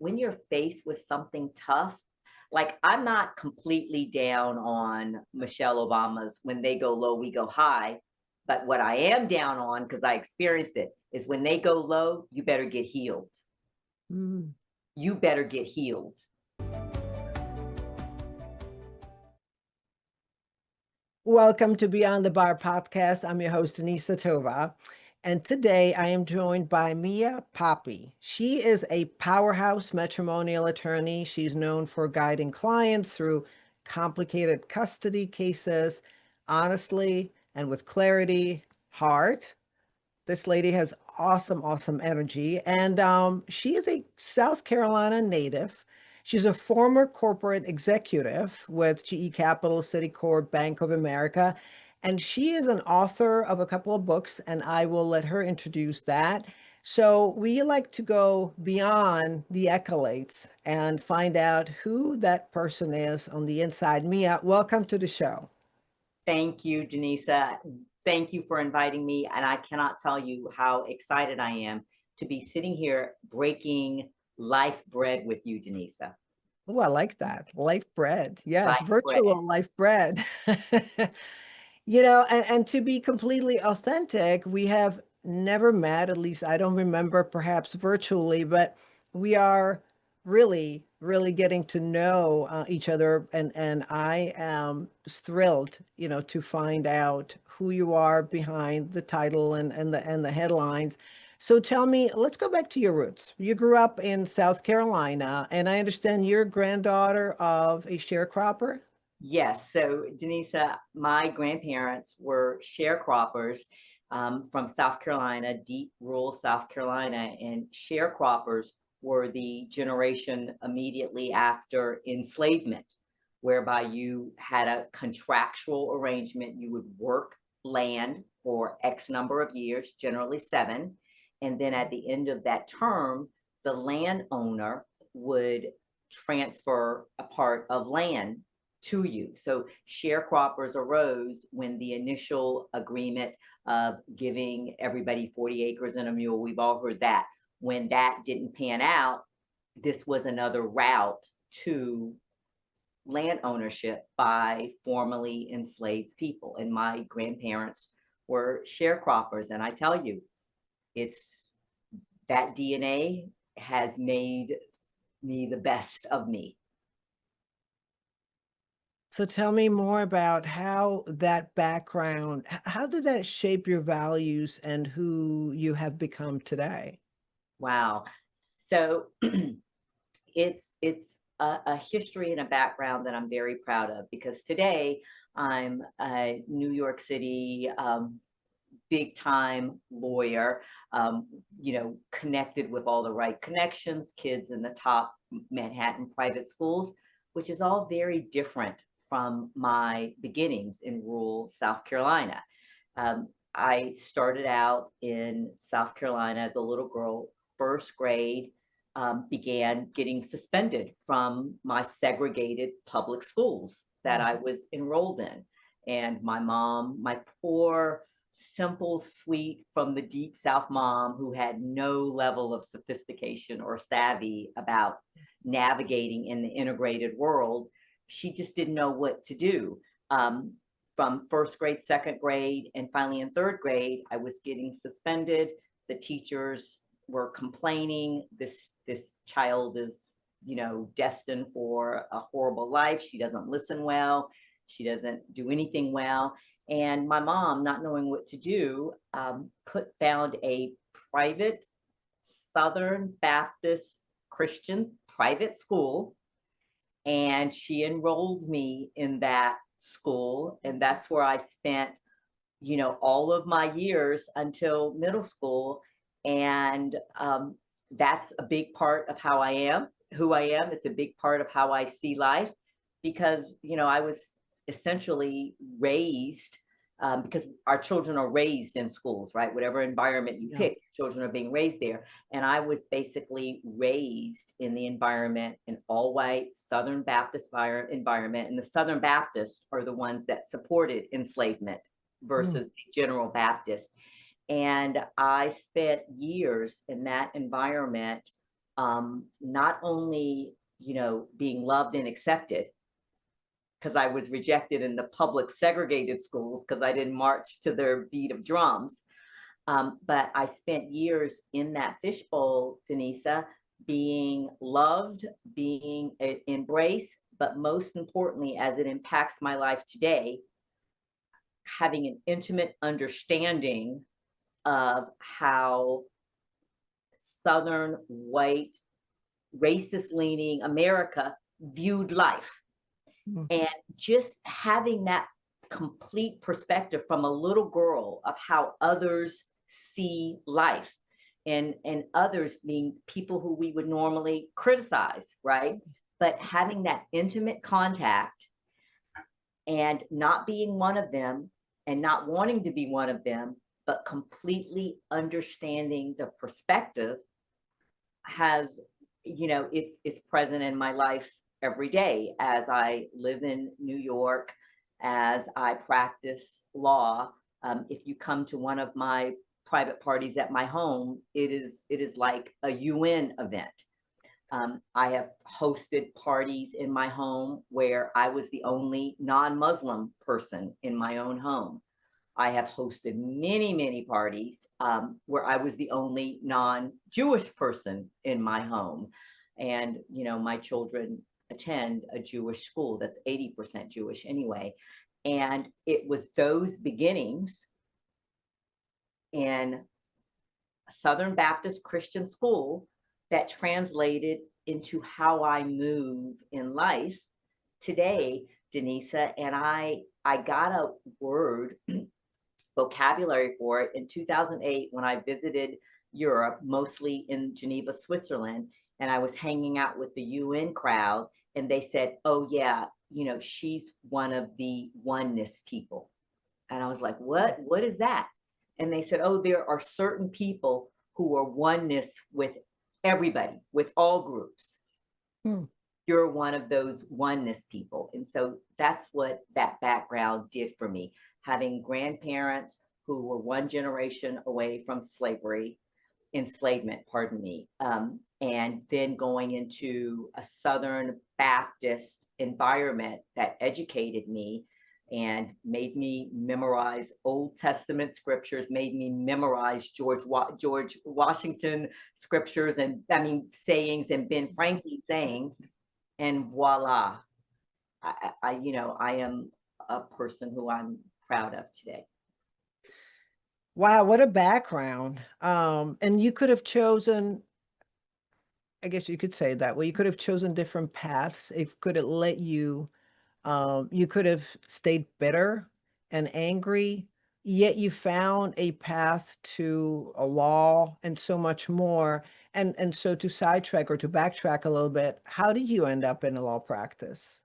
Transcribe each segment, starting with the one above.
when you're faced with something tough, like I'm not completely down on Michelle Obama's when they go low, we go high. But what I am down on, because I experienced it, is when they go low, you better get healed. Mm. You better get healed. Welcome to Beyond the Bar podcast. I'm your host, Anissa Tova. And today I am joined by Mia Poppe. She is a powerhouse matrimonial attorney. She's known for guiding clients through complicated custody cases, honestly and with clarity, heart. This lady has awesome energy. And she is a South Carolina native. She's a former corporate executive with GE Capital, Citicorp, Bank of America. And she is an author of a couple of books, and I will let her introduce that. So we like to go beyond the accolades and find out who that person is on the inside. Mia, welcome to the show. Thank you, Janisa. Thank you for inviting me. And I cannot tell you how excited I am to be sitting here breaking life bread with you, Janisa. Oh, I like that. Life bread. Yes, Life bread. virtual life bread. And to be completely authentic, we have never met, at least I don't remember, perhaps virtually, but we are really getting to know each other. And I am thrilled, to find out who you are behind the title and the headlines. So tell me, let's go back to your roots. You grew up in South Carolina, and I understand you're granddaughter of a sharecropper. Yes. So, Janisa, my grandparents were sharecroppers from South Carolina, deep rural South Carolina, and sharecroppers were the generation immediately after enslavement, whereby you had a contractual arrangement. You would work land for X number of years, generally 7. And then at the end of that term, the landowner would transfer a part of land to you. So sharecroppers arose when the initial agreement of giving everybody 40 acres and a mule, we've all heard that. When that didn't pan out, this was another route to land ownership by formerly enslaved people. And my grandparents were sharecroppers. And I tell you, it's that DNA has made me the best of me. So tell me more about how that background, how did that shape your values and who you have become today? Wow. So it's a history and a background that I'm very proud of, because today I'm a New York City big time lawyer, connected with all the right connections, kids in the top Manhattan private schools, which is all very different from my beginnings in rural South Carolina. I started out in South Carolina as a little girl, first grade, began getting suspended from my segregated public schools that I was enrolled in. And my mom, my poor, simple, sweet, from the deep South mom who had no level of sophistication or savvy about navigating in the integrated world, she just didn't know what to do. From first grade, second grade, and finally in third grade, I was getting suspended. The teachers were complaining, this child is, destined for a horrible life. She doesn't listen well. She doesn't do anything well. And my mom, not knowing what to do, found a private Southern Baptist Christian private school, and she enrolled me in that school, and that's where I spent, all of my years until middle school. And that's a big part of how I am, who I am. It's a big part of how I see life, because I was essentially raised, because our children are raised in schools, right? Whatever environment you Yeah. pick, children are being raised there. And I was basically raised in the environment, an all white Southern Baptist environment. And the Southern Baptists are the ones that supported enslavement Mm. versus the General Baptist. And I spent years in that environment, not only, being loved and accepted, because I was rejected in the public segregated schools because I didn't march to their beat of drums. But I spent years in that fishbowl, Denisa, being loved, being embraced, but most importantly, as it impacts my life today, having an intimate understanding of how Southern white, racist leaning America viewed life. And just having that complete perspective from a little girl of how others see life, and others being people who we would normally criticize, right? But having that intimate contact and not being one of them and not wanting to be one of them, but completely understanding the perspective has, it's present in my life every day as I live in New York, as I practice law. If you come to one of my private parties at my home, it is like a UN event. I have hosted parties in my home where I was the only non-Muslim person in my own home. I have hosted many, many parties where I was the only non-Jewish person in my home. And, my children attend a Jewish school that's 80% Jewish anyway. And it was those beginnings in Southern Baptist Christian school that translated into how I move in life today, Denisa. And I got a word vocabulary for it in 2008 when I visited Europe, mostly in Geneva, Switzerland, and I was hanging out with the UN crowd, and they said, "Oh yeah, she's one of the oneness people." And I was like, "What is that?" And they said, "Oh, there are certain people who are oneness with everybody, with all groups. You're one of those oneness people." And so that's what that background did for me. Having grandparents who were one generation away from enslavement, pardon me, and then going into a Southern Baptist environment that educated me and made me memorize Old Testament scriptures, made me memorize George Washington scriptures, and sayings, and Ben Franklin sayings, and voila, I am a person who I'm proud of today. Wow, what a background. And you could have chosen, I guess you could say that way, you could have chosen different paths. It could have let you, you could have stayed bitter and angry, yet you found a path to a law and so much more. And so to sidetrack or to backtrack a little bit, how did you end up in a law practice?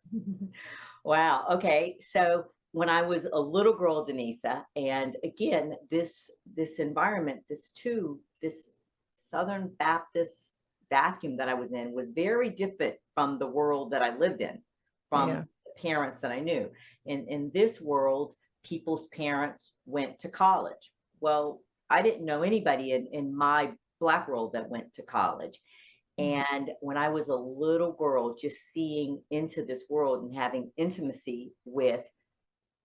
Wow. Okay. So when I was a little girl, Denisa, and again, this environment, this Southern Baptist vacuum that I was in was very different from the world that I lived in, from Yeah. the parents that I knew. In this world, people's parents went to college. Well, I didn't know anybody in my Black world that went to college. And when I was a little girl, just seeing into this world and having intimacy with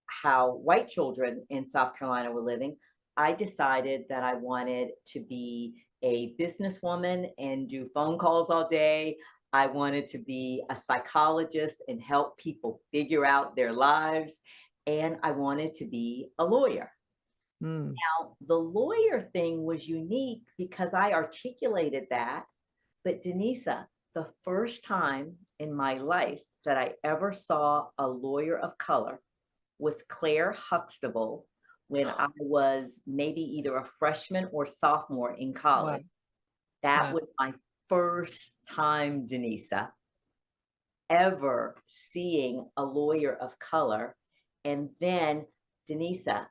how white children in South Carolina were living, I decided that I wanted to be a businesswoman and do phone calls all day. I wanted to be a psychologist and help people figure out their lives. And I wanted to be a lawyer. Now, the lawyer thing was unique because I articulated that. But Denisa, the first time in my life that I ever saw a lawyer of color was Claire Huxtable when I was maybe either a freshman or sophomore in college. That Wow. was my first time, Denisa, ever seeing a lawyer of color. And then, Denisa,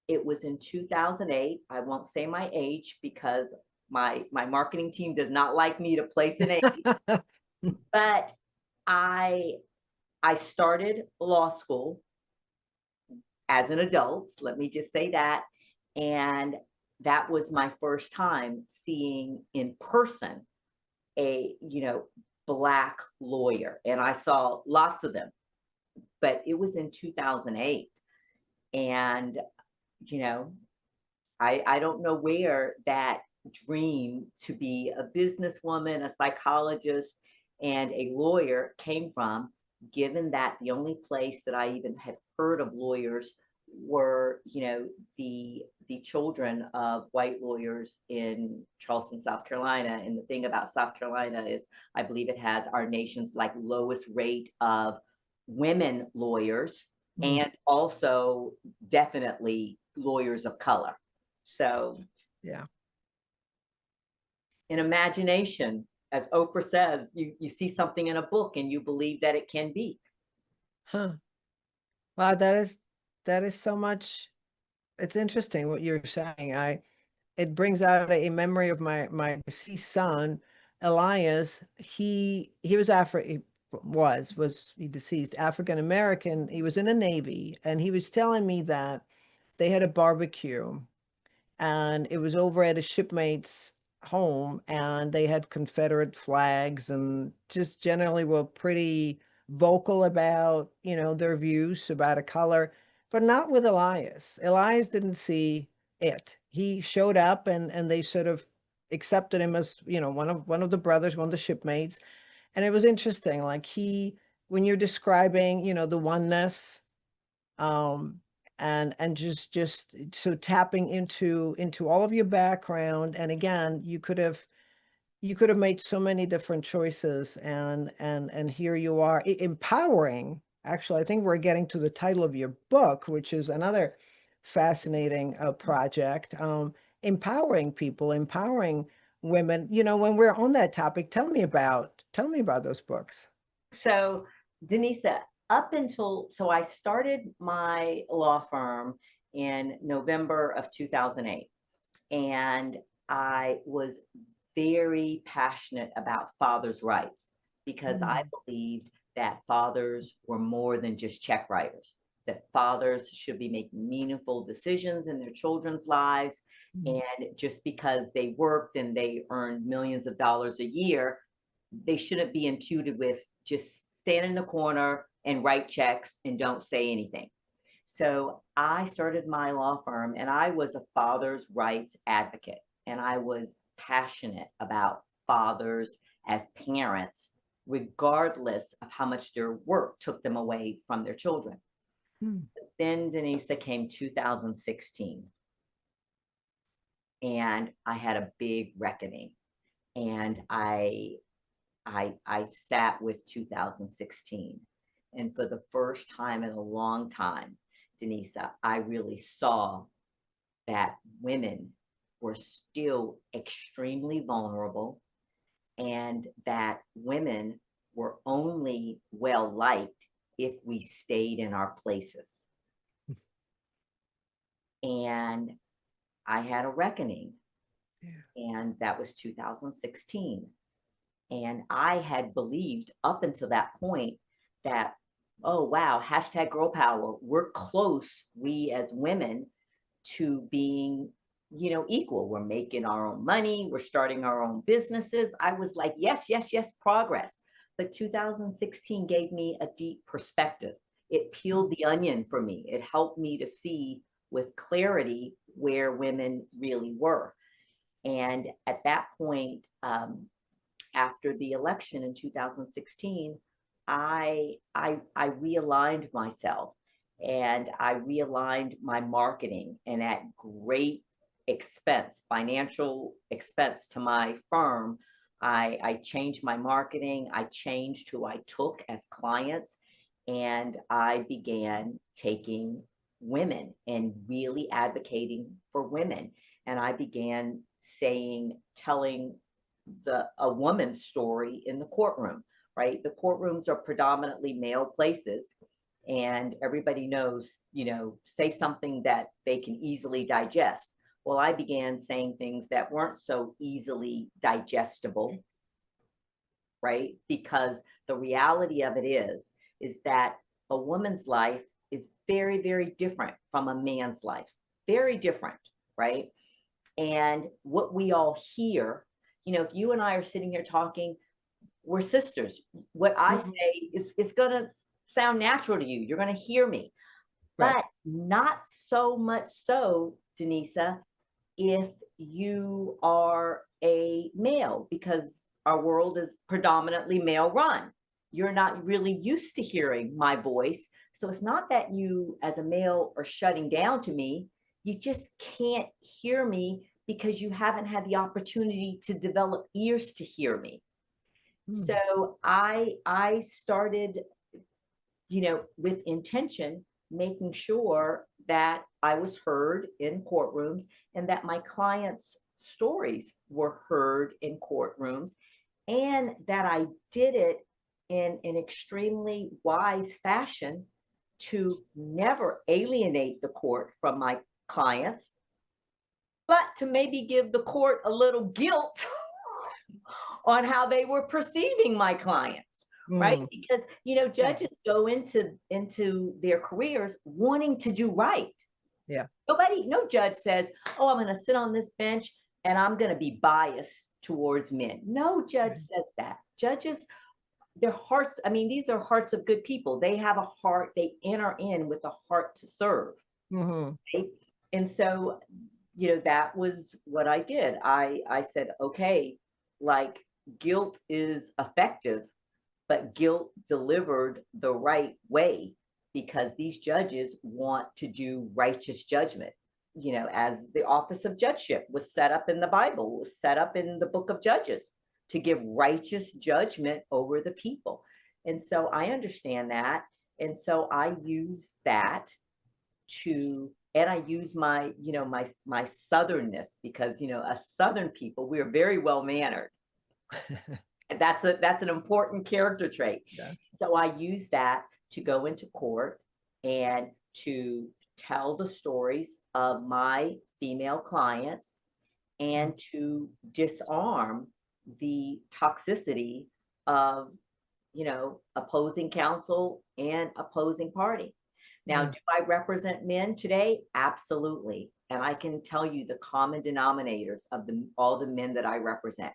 it was in 2008. I won't say my age because my marketing team does not like me to place an age, but I started law school as an adult, let me just say that. And that was my first time seeing in person a, Black lawyer, and I saw lots of them, but it was in 2008. And, you know, I don't know where that dream to be a businesswoman, a psychologist, and a lawyer came from, given that the only place that I even had heard of lawyers were, the children of white lawyers in Charleston, South Carolina. And the thing about South Carolina is I believe it has our nation's like lowest rate of women lawyers, and also definitely lawyers of color. So Yeah. in imagination, as Oprah says, you see something in a book and you believe that it can be. Huh. Wow, that is so much. It's interesting what you're saying. It brings out a memory of my deceased son, Elias. He was he deceased, African American. He was in the Navy, and he was telling me that they had a barbecue, and it was over at a shipmate's home, and they had Confederate flags, and just generally were pretty vocal about, their views about a color, but not with Elias. Elias didn't see it. He showed up, and they sort of accepted him as, one of the brothers, one of the shipmates. And it was interesting, like when you're describing, the oneness, um and just so tapping into all of your background. And again, you could have made so many different choices, and here you are, empowering. Actually, I think we're getting to the title of your book, which is another fascinating project. Empowering people, empowering women. When we're on that topic, tell me about those books. So, Denisa, so I started my law firm in November of 2008, and I was very passionate about fathers' rights because I believed that fathers were more than just check writers, that fathers should be making meaningful decisions in their children's lives. And just because they worked and they earned millions of dollars a year, they shouldn't be imputed with just stand in the corner and write checks and don't say anything. So I started my law firm, and I was a father's rights advocate, and I was passionate about fathers as parents, regardless of how much their work took them away from their children. Then Denisa came 2016, and I had a big reckoning, and I sat with 2016. And for the first time in a long time, Denisa, I really saw that women were still extremely vulnerable, and that women were only well liked if we stayed in our places. And I had a reckoning, and that was 2016. And I had believed up until that point that, oh, wow, hashtag girl power, we're close, we as women, to being, equal. We're making our own money, we're starting our own businesses. I was like, yes, yes, yes, progress. But 2016 gave me a deep perspective. It peeled the onion for me. It helped me to see with clarity where women really were. And at that point, after the election in 2016, I realigned myself, and I realigned my marketing, and at great expense, financial expense to my firm, I changed my marketing. I changed who I took as clients, and I began taking women and really advocating for women. And I began telling a woman's story in the courtroom, right? The courtrooms are predominantly male places, and everybody knows, say something that they can easily digest. Well, I began saying things that weren't so easily digestible, right? Because the reality of it is that a woman's life is very, very different from a man's life, very different, right? And what we all hear, if you and I are sitting here talking, we're sisters. What I Mhm. say is going to sound natural to you. You're going to hear me, Right. but not so much so, Denisa, if you are a male, because our world is predominantly male run. You're not really used to hearing my voice. So it's not that you, as a male, are shutting down to me. You just can't hear me because you haven't had the opportunity to develop ears to hear me. Mm. So I started, with intention, making sure that I was heard in courtrooms and that my clients' stories were heard in courtrooms, and that I did it in an extremely wise fashion to never alienate the court from my clients, but to maybe give the court a little guilt on how they were perceiving my clients, right? Mm. Because Yeah. judges go into their careers wanting to do right. Yeah. No judge says, "Oh, I'm going to sit on this bench and I'm going to be biased towards men." No judge Right. says that. Judges, their hearts, I mean, these are hearts of good people. They have a heart, they enter in with a heart to serve. Mhm. Right? And so, that was what I did. I said, okay, like, guilt is effective, but guilt delivered the right way, because these judges want to do righteous judgment. As the office of judgeship was set up in the Bible, was set up in the book of Judges, to give righteous judgment over the people. And so I understand that. And so I use that and I use my southernness, because us southern people, we are very well mannered. And that's an important character trait. Yes. So I use that to go into court and to tell the stories of my female clients, Mm. and to disarm the toxicity of opposing counsel and opposing party. Now, Mm. do I represent men today? Absolutely. And I can tell you the common denominators of all the men that I represent.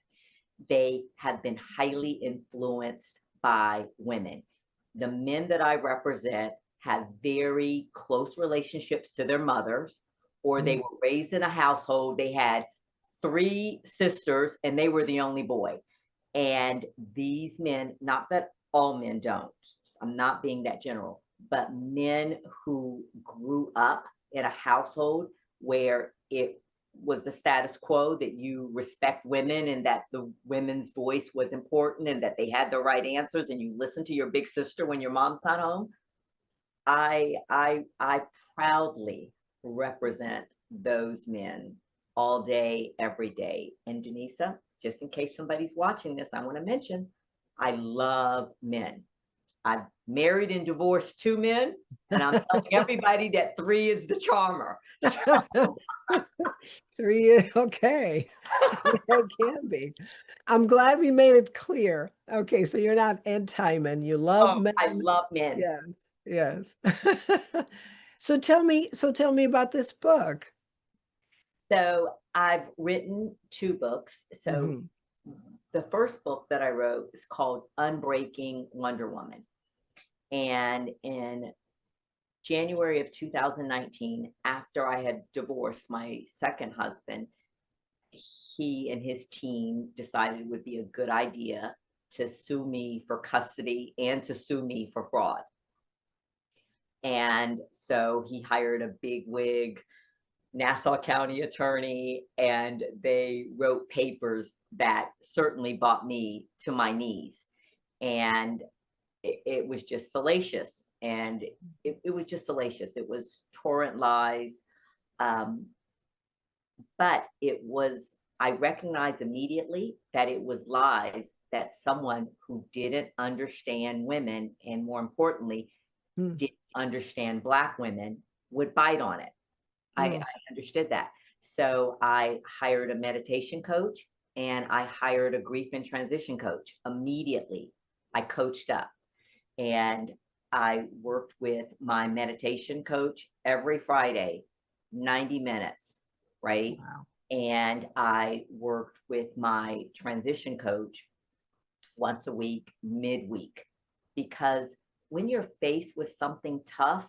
They have been highly influenced by women. The men that I represent have very close relationships to their mothers, or they Mm. were raised in a household. They had three sisters and they were the only boy. And these men, not that all men don't, I'm not being that general, but men who grew up in a household where it was the status quo that you respect women and that the women's voice was important and that they had the right answers, and you listen to your big sister when your mom's not home. I proudly represent those men all day, every day. And Denisa, just in case somebody's watching this, I want to mention I love men. I've married and divorced two men, and I'm telling everybody that three is the charmer. Three, okay. It can be. I'm glad we made it clear. Okay, so you're not anti-men, you love Oh, I men. love men. Yes, yes. So tell me about this book. So I've written two books. So Mhm. the first book that I wrote is called Unbreaking Wonder Woman. And in January of 2019, after I had divorced my second husband, he and his team decided it would be a good idea to sue me for custody and to sue me for fraud. And so he hired a big wig Nassau County attorney, and they wrote papers that certainly brought me to my knees. And it was just salacious. And it was just salacious. It was torrent lies. Um, but I recognized immediately that it was lies that someone who didn't understand women, and more importantly, Mm. didn't understand Black women, would bite on it. I Mm. understood that. So I hired a meditation coach and I hired a grief and transition coach immediately. I coached up, and I worked with my meditation coach every Friday, 90 minutes, right? Wow. And I worked with my transition coach once a week, midweek, because when you're faced with something tough,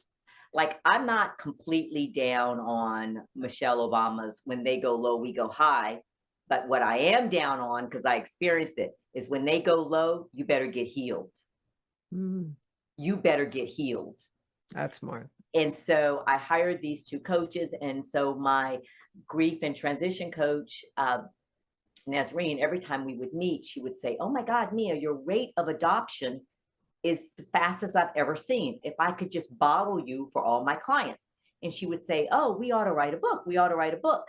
like I'm not completely down on Michelle Obama's when they go low, we go high. But what I am down on, because I experienced it, is when they go low, you better get healed. Mm, You better get healed. that's smart. And so I hired these two coaches. And so my grief and transition coach, Nazreen, every time we would meet, she would say, "Oh my God, Mia, your rate of adoption is the fastest I've ever seen. If I could just bottle you for all my clients." And she would say, "Oh, we ought to write a book. We ought to write a book."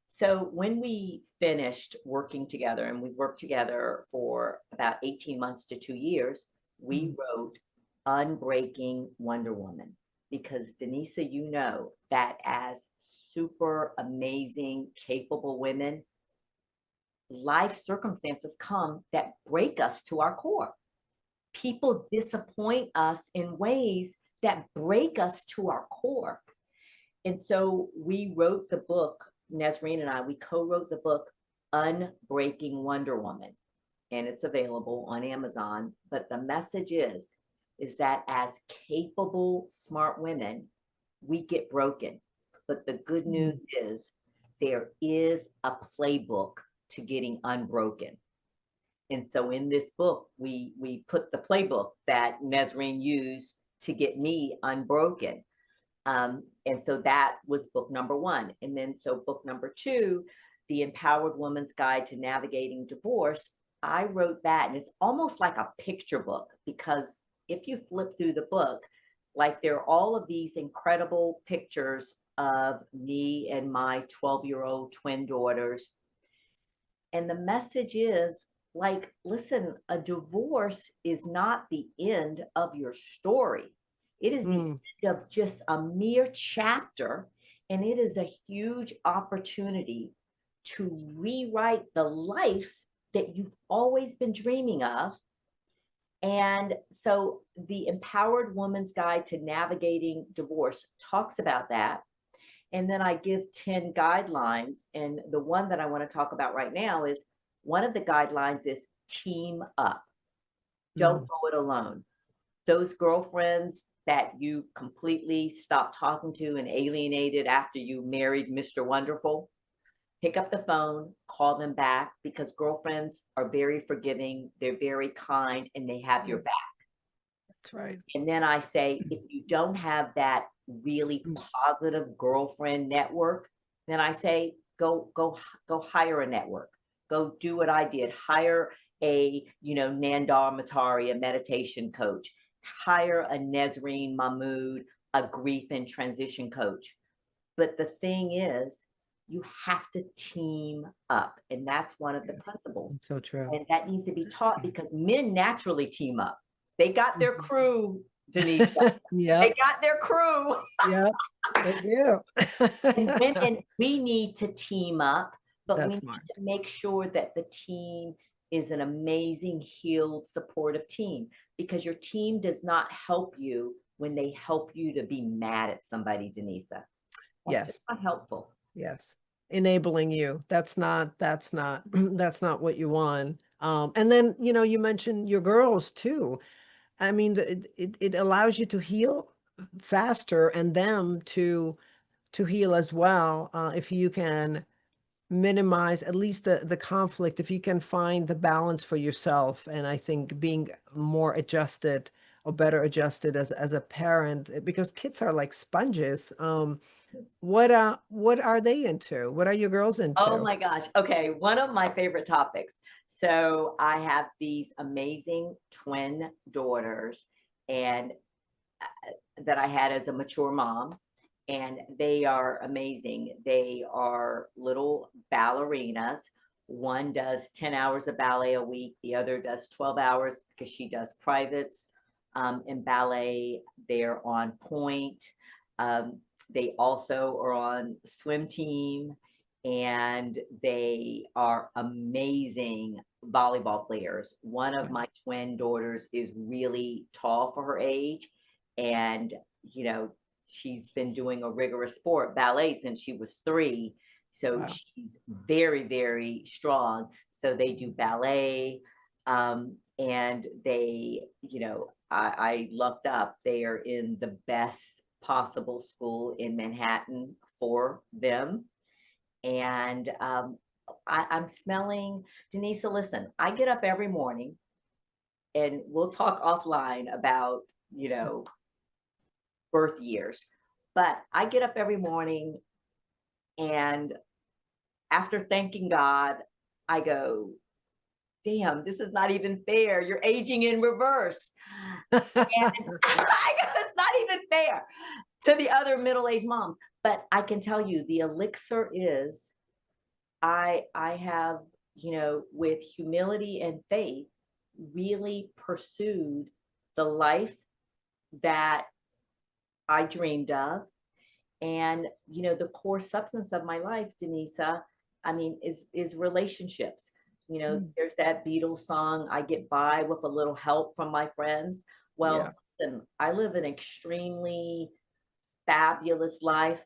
So when we finished working together, and we worked together for about 18 months to 2 years, we wrote Unbreaking Wonder Woman. Because Denisa, you know that as super amazing, capable women, life circumstances come that break us to our core. People disappoint us in ways that break us to our core. And so we wrote the book, Nazreen and I, we co-wrote the book, Unbreaking Wonder Woman, and it's available on Amazon. But the message is that as capable, smart women, we get broken. But the good news is there is a playbook to getting unbroken. And so in this book, we put the playbook that Nazreen used to get me unbroken. And so that was book number one. And then so book number two, The Empowered Woman's Guide to Navigating Divorce, I wrote that, and it's almost like a picture book, because if you flip through the book, like there are all of these incredible pictures of me and my 12-year-old twin daughters. And the message is like, listen, a divorce is not the end of your story. It is the end of just a mere chapter, and it is a huge opportunity to rewrite the life that you've always been dreaming of. And so the Empowered Woman's Guide to Navigating Divorce talks about that. And then I give 10 guidelines. And the one that I want to talk about right now is, one of the guidelines is team up. Don't go it alone. Those girlfriends that you completely stopped talking to and alienated after you married Mr. Wonderful, pick up the phone, call them back, because girlfriends are very forgiving, they're very kind, and they have your back. That's right. And then I say, if you don't have that really positive girlfriend network, then I say, go hire a network. Go do what I did. Hire a, Nandar Matari, a meditation coach. Hire a Nazreen Mahmood, a grief and transition coach. But the thing is, you have to team up. And that's one of the principles. So true. And that needs to be taught, because men naturally team up. They got their crew, Denise. Yeah. They got their crew. Yeah, they do. And women, we need to team up, but That's we smart. need to make sure that the team is an amazing, healed, supportive team, because your team does not help you when they help you to be mad at somebody, Denisa. That's just not helpful. Yes. Enabling you. That's not that's not what you want. And then, you mentioned your girls too. I mean, it allows you to heal faster, and them to heal as well, if you can minimize at least the conflict, if you can find the balance for yourself. And I think being more adjusted, or better adjusted as a parent, because kids are like sponges. What are they into? What are your girls into? Oh my gosh. Okay. One of my favorite topics. So I have these amazing twin daughters, and that I had as a mature mom, and they are amazing. They are little ballerinas. One does 10 hours of ballet a week. The other does 12 hours, because she does privates in ballet. They're on point. They also are on swim team, and they are amazing volleyball players. One of my twin daughters is really tall for her age, and she's been doing a rigorous sport, ballet, since she was 3. So Wow. she's very, very strong. So they do ballet. And they, I looked up, they are in the best possible school in Manhattan for them. And I'm smelling, Denise, listen, I get up every morning and we'll talk offline about, you know, birth years. But I get up every morning and after thanking God, I go, damn, this is not even fair. You're aging in reverse. And I go, it's not even fair to the other middle-aged moms. But I can tell you the elixir is I have, with humility and faith, really pursued the life that I dreamed of. And, the core substance of my life, Denisa, I mean, is relationships. There's that Beatles song, I get by with a little help from my friends. Yeah. Well, listen, I live an extremely fabulous life,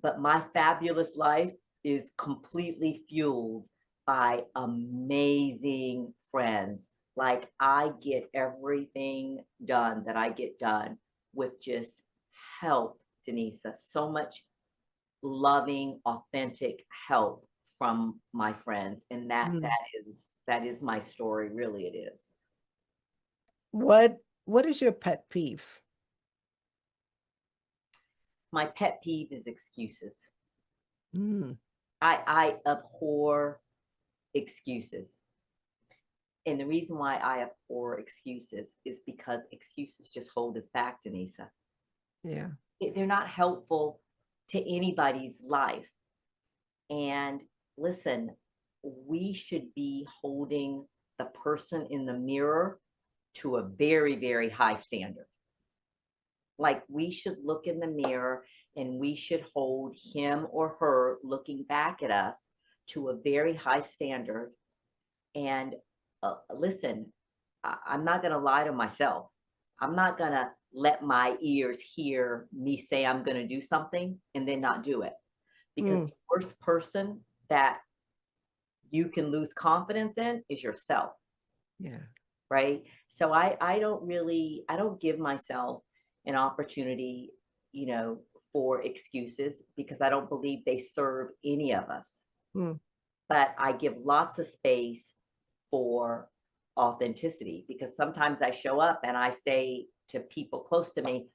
but my fabulous life is completely fueled by amazing friends. Like I get everything done that I get done with just help, Denisa. So much loving, authentic help from my friends. And Mm. that is my story. Really, it is. What is your pet peeve? My pet peeve is excuses. Mm. I abhor excuses. And the reason why I abhor excuses is because excuses just hold us back, Denisa. Yeah. They're not helpful to anybody's life. And listen, we should be holding the person in the mirror to a very, very high standard. Like we should look in the mirror and we should hold him or her looking back at us to a very high standard. And listen, I'm not going to lie to myself. I'm not going to let my ears hear me say I'm going to do something and then not do it. Because the worst person that you can lose confidence in is yourself. Yeah. Right. So I don't give myself an opportunity, for excuses because I don't believe they serve any of us. Mm. But I give lots of space for authenticity because sometimes I show up and I say to people close to me,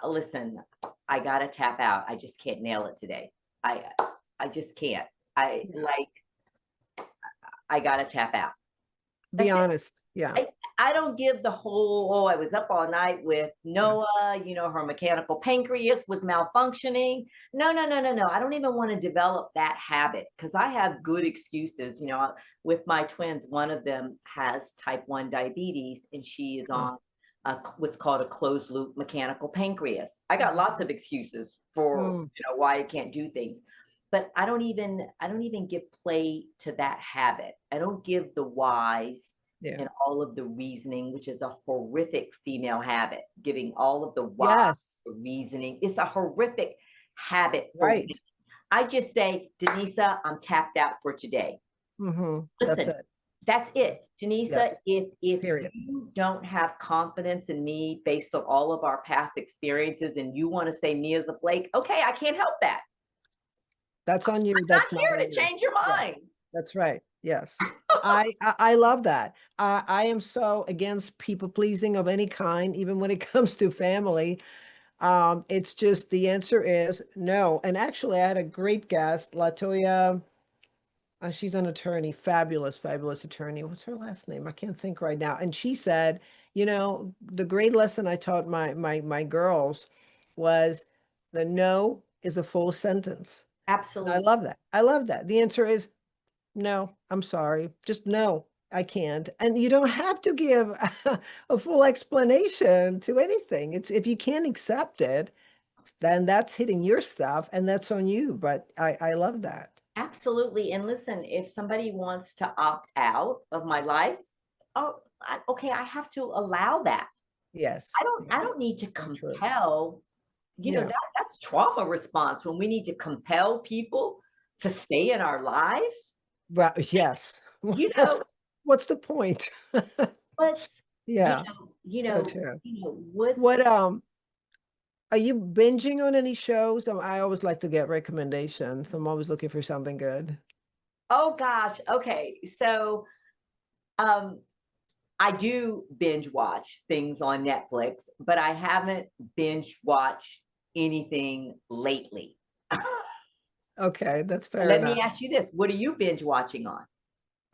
listen, I gotta tap out. I just can't nail it today. I just can't. I gotta tap out. Be That's it. honest. Yeah. I don't give the whole, I was up all night with Noah, her mechanical pancreas was malfunctioning. No, no, no, no, no. I don't even want to develop that habit because I have good excuses. With my twins, one of them has type 1 diabetes and she is on what's called a closed loop mechanical pancreas. I got lots of excuses for, why I can't do things. But I don't even give play to that habit. I don't give the whys and all of the reasoning, which is a horrific female habit, giving all of the why, the reasoning. It's a horrific habit for women. I just say, Denisa, I'm tapped out for today. Mm-hmm. Listen, that's it. Denisa, if Period. you don't have confidence in me based on all of our past experiences and you want to say me as a flake, okay, I can't help that. That's on you. I'm That's not here to change your mind. Yeah. That's right. Yes. I love that. I am so against people pleasing of any kind, even when it comes to family. It's just the answer is no. And actually, I had a great guest, Latoya. She's an attorney, fabulous, fabulous attorney. What's her last name? I can't think right now. And she said, the great lesson I taught my girls was the no is a full sentence. Absolutely. And I love that. I love that. The answer is no, I'm sorry. Just no, I can't. And you don't have to give a full explanation to anything. It's if you can't accept it, then that's hitting your stuff and that's on you. But I love that. Absolutely. And listen, if somebody wants to opt out of my life, okay, I have to allow that. Yes. I don't need to compel, Yeah. that's trauma response when we need to compel people to stay in our lives? Right, yes. You What's know, what's the point? what's, Yeah, you so know, true. what's, What, are you binging on any shows? I always like to get recommendations. I'm always looking for something good. oh gosh, okay. So, um, I do binge watch things on Netflix, but I haven't binge watched anything lately. Okay, that's fair Let me enough. ask you this, what are you binge watching on?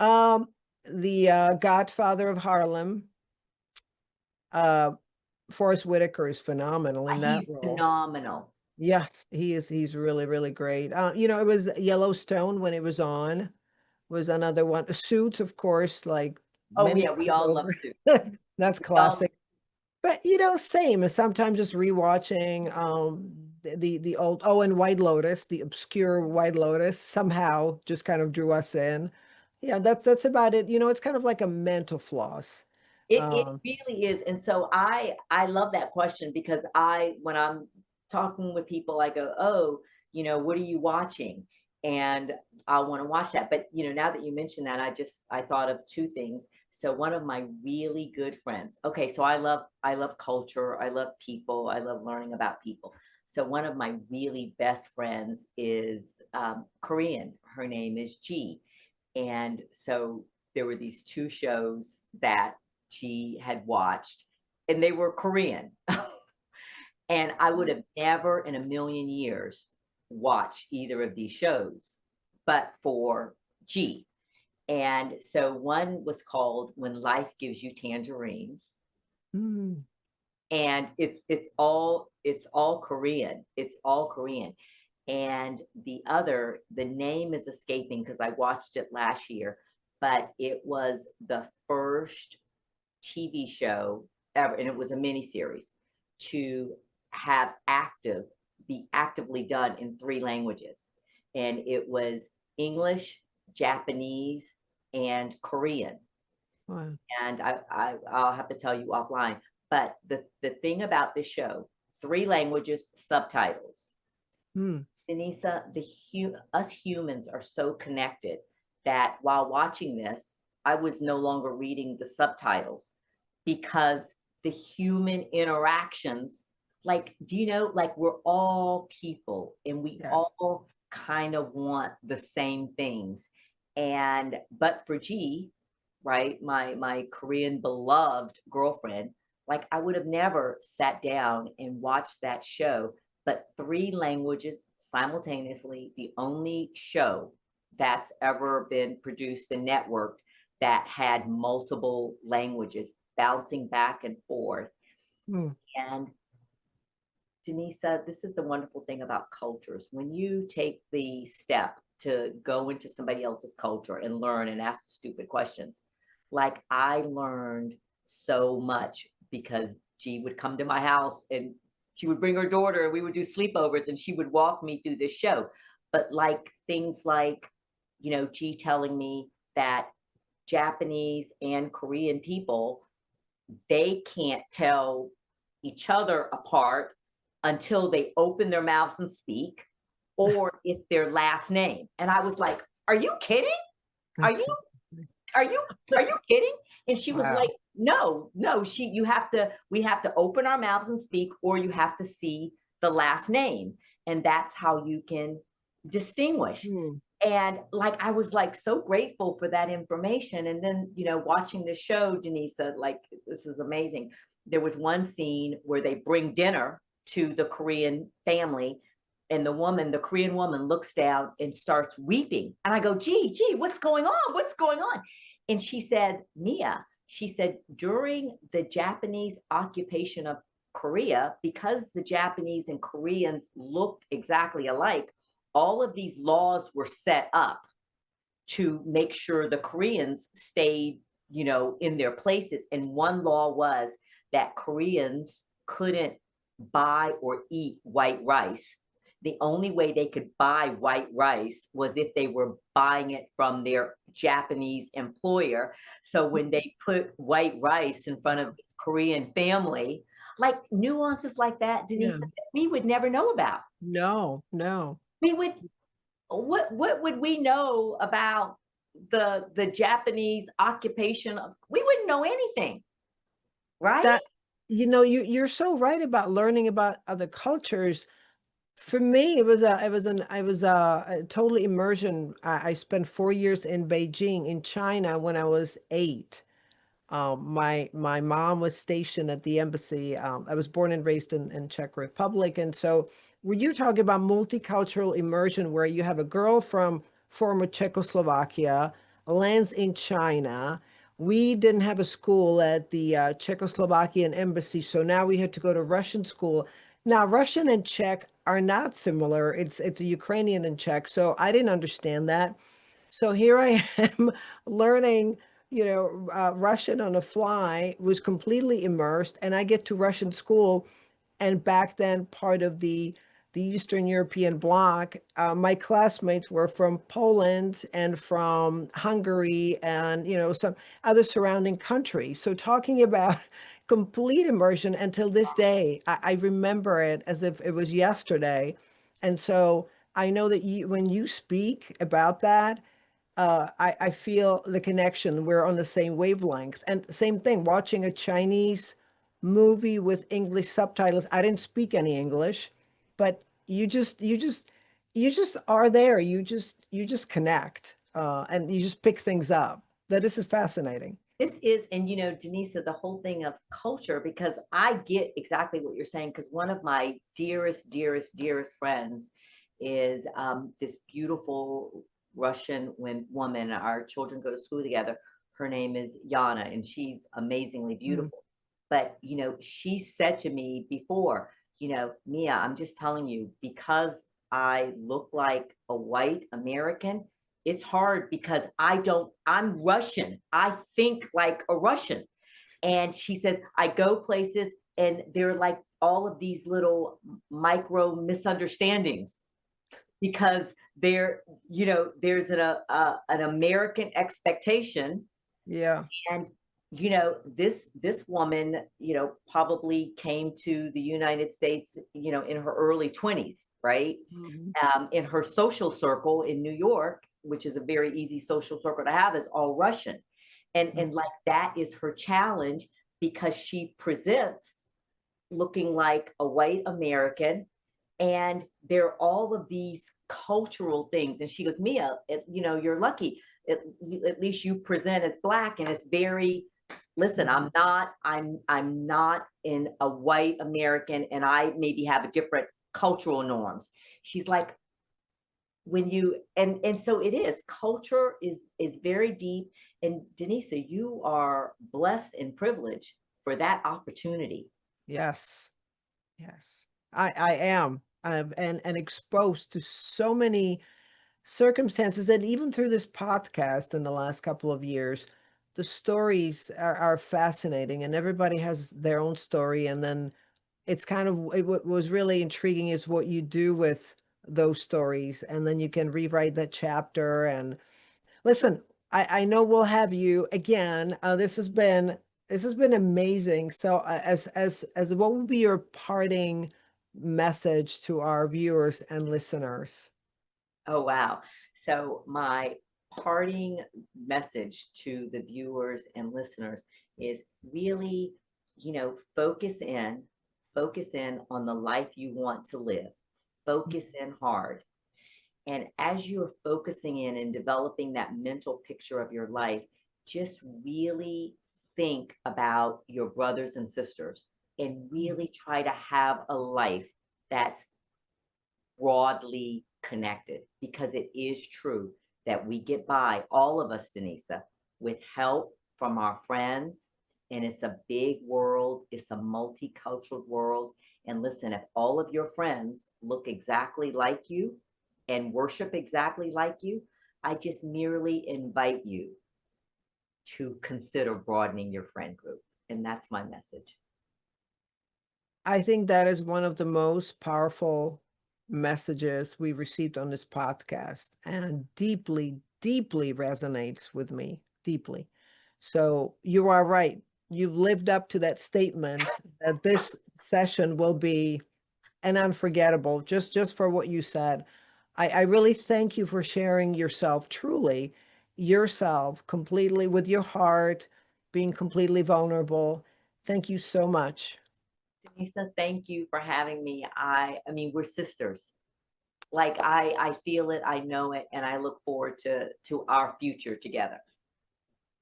Um, the, Godfather of Harlem, uh, Forest Whitaker is phenomenal in that He's role. phenomenal. Yes, he's really, really great. It was Yellowstone when it was on, was another one. Suits, of course, like Oh many yeah, we times all love over. Suits. That's We all classic. But, same as sometimes just rewatching, the old and White Lotus, the obscure White Lotus somehow just kind of drew us in. Yeah, that's about it. It's kind of like a mental floss. it Um, really is, and so I love that question because when I'm talking with people, I go, "Oh, what are you watching?" And I wanna watch that, but, now that you mentioned that, I thought of 2 things. So one of my really good friends, okay, so I love culture, I love people, I love learning about people. So one of my really best friends is, Korean. Her name is G, and so there were these 2 shows that she had watched, and they were Korean. And I would have never in a million years watched either of these shows, but for G. And so one was called When Life Gives You Tangerines, mm, and it's all Korean. It's all Korean. And the name is escaping because I watched it last year, but it was the first TV show ever, and it was a miniseries to have be actively done in 3 languages. And it was English, Japanese, and Korean. wow. And I'll have to tell you offline. But the thing about this show, 3 languages, subtitles. Mm, Denisa, us humans are so connected that while watching this, I was no longer reading the subtitles because the human interactions, like, do you know, like we're all people and we yes. all kind of want the same things. And but for G, right, my Korean beloved girlfriend, like I would have never sat down and watched that show, but 3 languages simultaneously, the only show that's ever been produced and networked that had multiple languages bouncing back and forth. Mm, And Denisa, this is the wonderful thing about cultures. When you take the step to go into somebody else's culture and learn and ask stupid questions, like I learned so much because she would come to my house and she would bring her daughter and we would do sleepovers and she would walk me through this show. But like things like, G telling me that Japanese and Korean people, they can't tell each other apart until they open their mouths and speak, or if their last name. And I was like, "Are you kidding? Are that's you so are you are you kidding?" And she was like, wow. "No, no, you have to we have to open our mouths and speak, or you have to see the last name. And that's how you can distinguish." Mm, And like I was like so grateful for that information. And then, watching the show, Denisa, like this is amazing. There was one scene where they bring dinner to the Korean family, and the Korean woman looks down and starts weeping. And I go, gee, what's going on? What's going on? And she said, Mia, she said, during the Japanese occupation of Korea, because the Japanese and Koreans looked exactly alike, all of these laws were set up to make sure the Koreans stayed, in their places. And one law was that Koreans couldn't buy or eat white rice. The only way they could buy white rice was if they were buying it from their Japanese employer. So when they put white rice in front of the Korean family, like nuances like that, Denise, yeah. we would never know about. No, no. We would what would we know about the Japanese occupation of, we wouldn't know anything, right? That you're so right about learning about other cultures. For me, I was a total immersion. I spent 4 years in Beijing, in China, when I was 8. My mom was stationed at the embassy. I was born and raised in Czech Republic, and so when you talk about multicultural immersion, where you have a girl from former Czechoslovakia lands in China. We didn't have a school at the Czechoslovakian embassy, so now we had to go to Russian school. Now, Russian and Czech are not similar. It's a Ukrainian and Czech, so I didn't understand that. So here I am learning, Russian on the fly, was completely immersed, and I get to Russian school, and back then part of the Eastern European bloc. My classmates were from Poland and from Hungary and some other surrounding countries. So talking about complete immersion until this day, I remember it as if it was yesterday. And so I know that when you speak about that, I feel the connection. We're on the same wavelength. And same thing, watching a Chinese movie with English subtitles. I didn't speak any English, but you just are there. You just connect, and you just pick things up. That This is fascinating. This is, and Denisa, the whole thing of culture, because I get exactly what you're saying. Because one of my dearest, dearest, dearest friends is this beautiful Russian woman. Our children go to school together. Her name is Yana, and she's amazingly Mm. beautiful. But she said to me before, Mia, I'm just telling you, because I look like a white American, it's hard because I'm Russian. I think like a Russian. And she says, I go places and there are like all of these little micro misunderstandings because there's an American expectation. Yeah. And this woman probably came to the United States in her early 20s, right? Mhm. In her social circle in New York, which is a very easy social circle to have, is all Russian. And like that is her challenge because she presents looking like a white American. And there are all of these cultural things. And she goes, Mia, you're lucky. At least you present as Black, and it's very, listen, I'm not in a white American, and I maybe have a different cultural norms. She's like, when you and so it is, culture is very deep. And Denisa, you are blessed and privileged for that opportunity. Yes. Yes. I am. And exposed to so many circumstances, and even through this podcast in the last couple of years, the stories are fascinating, and everybody has their own story. And then it's kind of what was really intriguing is what you do with those stories, and then you can rewrite that chapter. And listen, I know we'll have you again. This has been amazing. So, as what will be your parting message to our viewers and listeners? Oh, wow. So, my parting message to the viewers and listeners is really, focus in on the life you want to live, focus in hard. And as you're focusing in and developing that mental picture of your life, just really think about your brothers and sisters and really try to have a life that's broadly connected, because it is true that we get by, all of us, Denisa, with help from our friends. And it's a big world, it's a multicultural world. And listen, if all of your friends look exactly like you and worship exactly like you, I just merely invite you to consider broadening your friend group. And that's my message. I think that is one of the most powerful messages we received on this podcast, and deeply, deeply resonates with me, deeply. So you are right. You've lived up to that statement that this session will be an unforgettable, just for what you said. I really thank you for sharing yourself, truly yourself, completely with your heart, being completely vulnerable. Thank you so much. Denisa, thank you for having me. I mean, we're sisters. Like I feel it, I know it, and I look forward to our future together.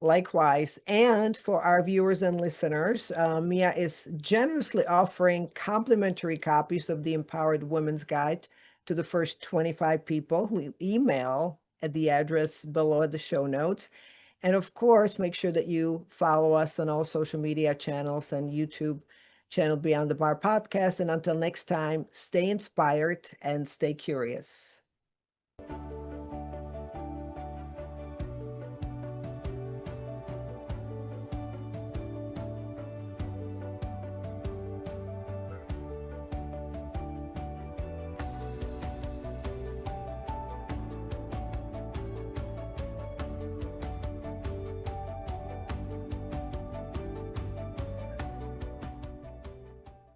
Likewise. And for our viewers and listeners, Mia is generously offering complimentary copies of the Empowered Women's Guide to the first 25 people who email at the address below the show notes. And of course, make sure that you follow us on all social media channels and YouTube channel Beyond the Bar podcast. And until next time, stay inspired and stay curious.